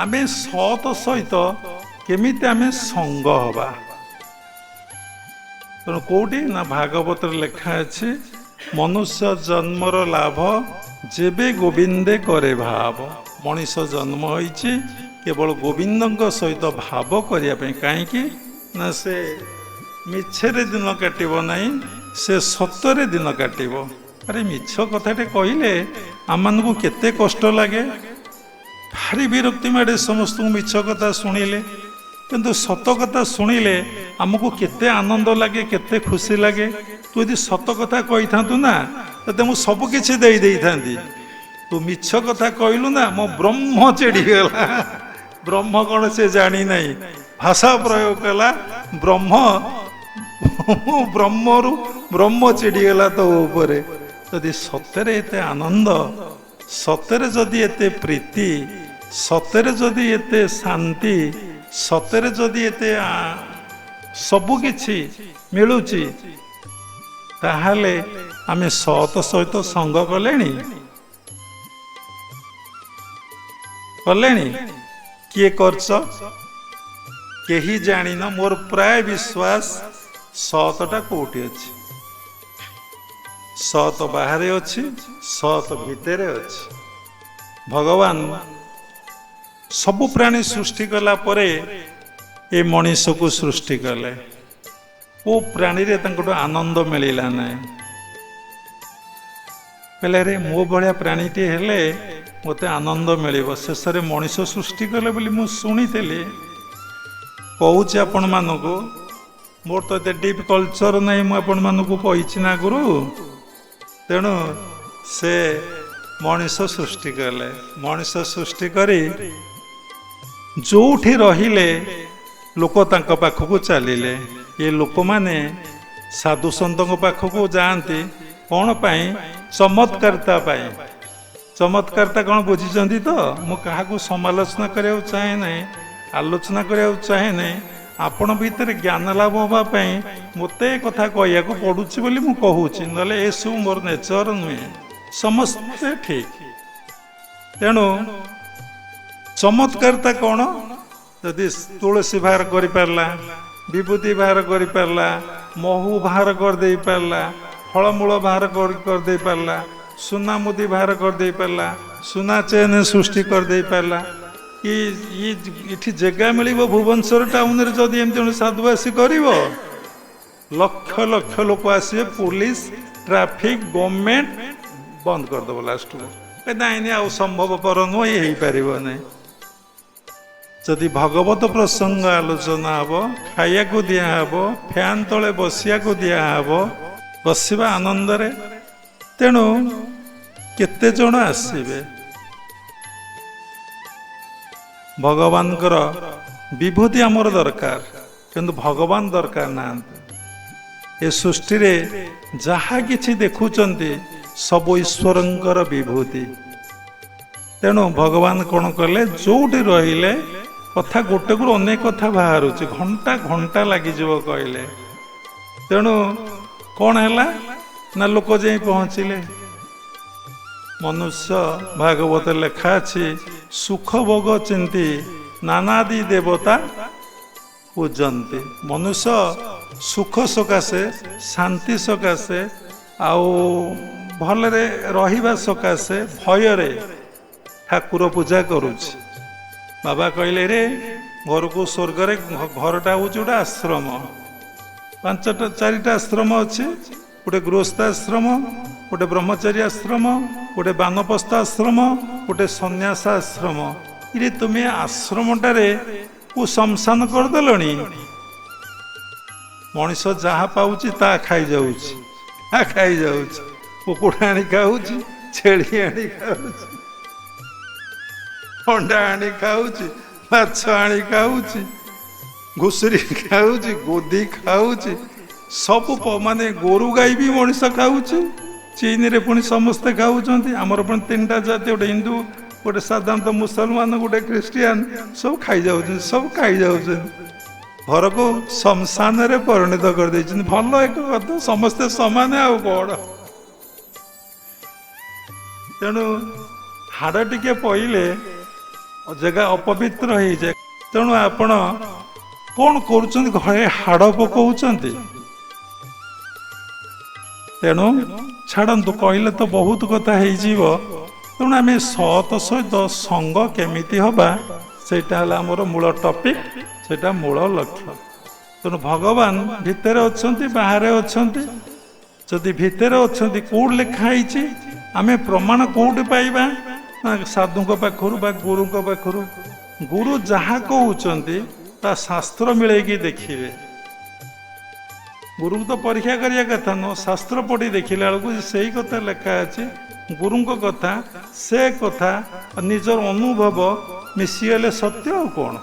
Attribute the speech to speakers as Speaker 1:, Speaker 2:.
Speaker 1: आमे सत सहित केमिति आमे संग हवा तेणु कौटी ना भागवत लिखा अच्छे मनुष्य जन्मर लाभ जेबे गोविंदे करे भाव मनीष जन्म होइछि केवल गोविंद सहित भाव करने कहीं ना से मिछरे दिन काटब नहीं से सतरे दिन काटब। अरे मिछ कथाटे कहले आम को केते कष्ट लगे भारी विरक्ति माड़े समस्त मिछ कथा शुणिले किंतु सत कथा शुणिले आमको केते आनंद लगे केते खुशी लगे। तू यदि सत कथा कही था ना तो मुझे सबकि दे था तू मिछ कथा कहलु ना मो ब्रह्म चिड़ीगला ब्रह्म कौन से जानी नहीं भाषा प्रयोग कला ब्रह्म ब्रह्मरु ब्रह्म चिड़ीगला तो ऊपर यदि सतरे एते आनंद सतरे जदि एते प्रीति सतरे जदि एते शांति सतरे जदि एते सबकिछि मिलुची ताहाले आमे सत सहित संग कलेनी किए करछ केही जानिन मोर प्राय विश्वास सतटा कोठी अछि सत बाहर अछि सत भितरे अछि। भगवान सबु प्राणी सृष्टि कला परे ए मनीष को सृष्टि कले वो प्राणी रे तंकटो आनंद मिलिला नहीं कहले रे मो भलिया प्राणीटी हेले मते आनंद मिलिबो शेष रे मनीष सृष्टि कले बोली मु सुनितेली कहूची आपण मानकु मोर तो एते डीप कल्चर नहीं मु आपण मानकु कहिछि ना गुरु तेणु से मनीष सृष्टि कले मनीष सृष्टि करी जोठी रहिले लोक तांको पाखकु चलिले ये लोक माने साधु सन्तों पाखकु जाती कौन पाई चमत्कारिता पाई चमत्कारिता कौन बुझी तो मु क्या समालोचना करने चाहे ना आलोचना करने चाहे ना आपण भीतर ज्ञान लाभ हाँपाई मत कथा कहया पड़ुची बोली मु कहूची ना ये सब मोर नेचर नुहे समस्ते ठीक तेणु चमत्कारिता कौन जदि तुलसी बाहर कर पारला विभूति बाहर कर पारला महू बाहर कर दे पारला फलमूल बाहर कर दे पारला सुना मुदी बाहर कर दे पारला सुना चेन सृष्टि कर दे पारला कि ये जगह मिल भुवनेश्वर टाउन रे जदि एमती साधुवासी कर लक्ष लक्ष लोक आसवे पुलिस ट्रैफिक गवर्नमेंट बंद करदेव लास्ट नाई आ संभवपर नुह ये हो पार नहीं जदि भगवत प्रसंग आलोचना हम खाया को दिहब फैन तले बसिया को दिहब बसवा आनंद तेणु केते जन आसवे भगवान विभूति आमर दरकार किंतु भगवान दरकार ना ए सृष्टि रे जहा किछि देखुचंती सब ईश्वरंकर विभूति तेणु भगवान कौन कले जोटी रहिले कथा गोटे को अनेक कथा बाहर घंटा घंटा लगिज कहले तेणु कौन है ना लोक जाई पहुँचले मनुष्य भागवत लेखा अच्छी सुख भोग चिंती नानादि देवता पूजंती मनुष्य सुख सकाशे शांति सकाशे आउ भलरे रहिबा सकाशे भयरे ठाकुर पूजा करुछि बाबा कहले रे घर को स्वर्ग रे घरटा हूँ गोटे आश्रम पांचटा चारिटा आश्रम अच्छे गोटे गृहस्थाश्रम गोटे ब्रह्मचारी आश्रम गोटे बानप्रस्थ आश्रम गोटे सन्यास आश्रम ये तुम्हें आश्रमटारे को शमशान करदेलनी मनीष जहाँ पाऊँ ता खाई जाऊँ खाई जाऊँ कुकुड़ा आनी खाऊँ छेड़ी आनी खाऊँ अंडा आनी खाऊँ माछ आनी खाऊँ घुसुरी खाऊँ गोदी खाऊँ सब माने गोरु गाई भी मनीष खाऊँ चीन रे पुणी समस्ते खाऊँ आमर पुणी तीन जाति गोटे हिंदू गोटे साधारणतः मुसलमान गोटे क्रिश्चियन सब खाई जाऊँ सब खाई जाऊँ घर को शमशान रे परिणत कर दे भल एक कथा समस्ते समान आउ कौन तेणु हाड़ टिके पईले ଜାଗା ଅପବିତ୍ର ହେଇଯାଏ। ତେଣୁ ଆପଣ କ'ଣ କରୁଛନ୍ତି? ଘରେ ହାଡ଼ ପକାଉଛନ୍ତି। ତେଣୁ ଛାଡ଼ନ୍ତୁ, କହିଲେ ତ ବହୁତ କଥା ହେଇଯିବ। ତେଣୁ ଆମେ ସତ ସହିତ ସଙ୍ଗ କେମିତି ହବା, ସେଇଟା ହେଲା ଆମର ମୂଳ ଟପିକ୍, ସେଇଟା ମୂଳ ଲକ୍ଷ୍ୟ। ତେଣୁ ଭଗବାନ ଭିତରେ ଅଛନ୍ତି, ବାହାରେ ଅଛନ୍ତି। ଯଦି ଭିତରେ ଅଛନ୍ତି, କୋଉଠି ଲେଖା ହେଇଛି? ଆମେ ପ୍ରମାଣ କୋଉଠି ପାଇବା? ନା ସାଧୁଙ୍କ ପାଖରୁ ବା ଗୁରୁଙ୍କ ପାଖରୁ। ଗୁରୁ ଯାହା କହୁଛନ୍ତି ତା ଶାସ୍ତ୍ର ମିଳେଇକି ଦେଖିବେ। ଗୁରୁଙ୍କୁ ତ ପରୀକ୍ଷା କରିବା କଥା ନୁହଁ, ଶାସ୍ତ୍ର ପଢ଼ି ଦେଖିଲା ବେଳକୁ ସେଇ କଥା ଲେଖା ଅଛି। ଗୁରୁଙ୍କ କଥା, ସେ କଥା ନିଜର ଅନୁଭବ ମିଶିଗଲେ ସତ୍ୟ ଆଉ କ'ଣ।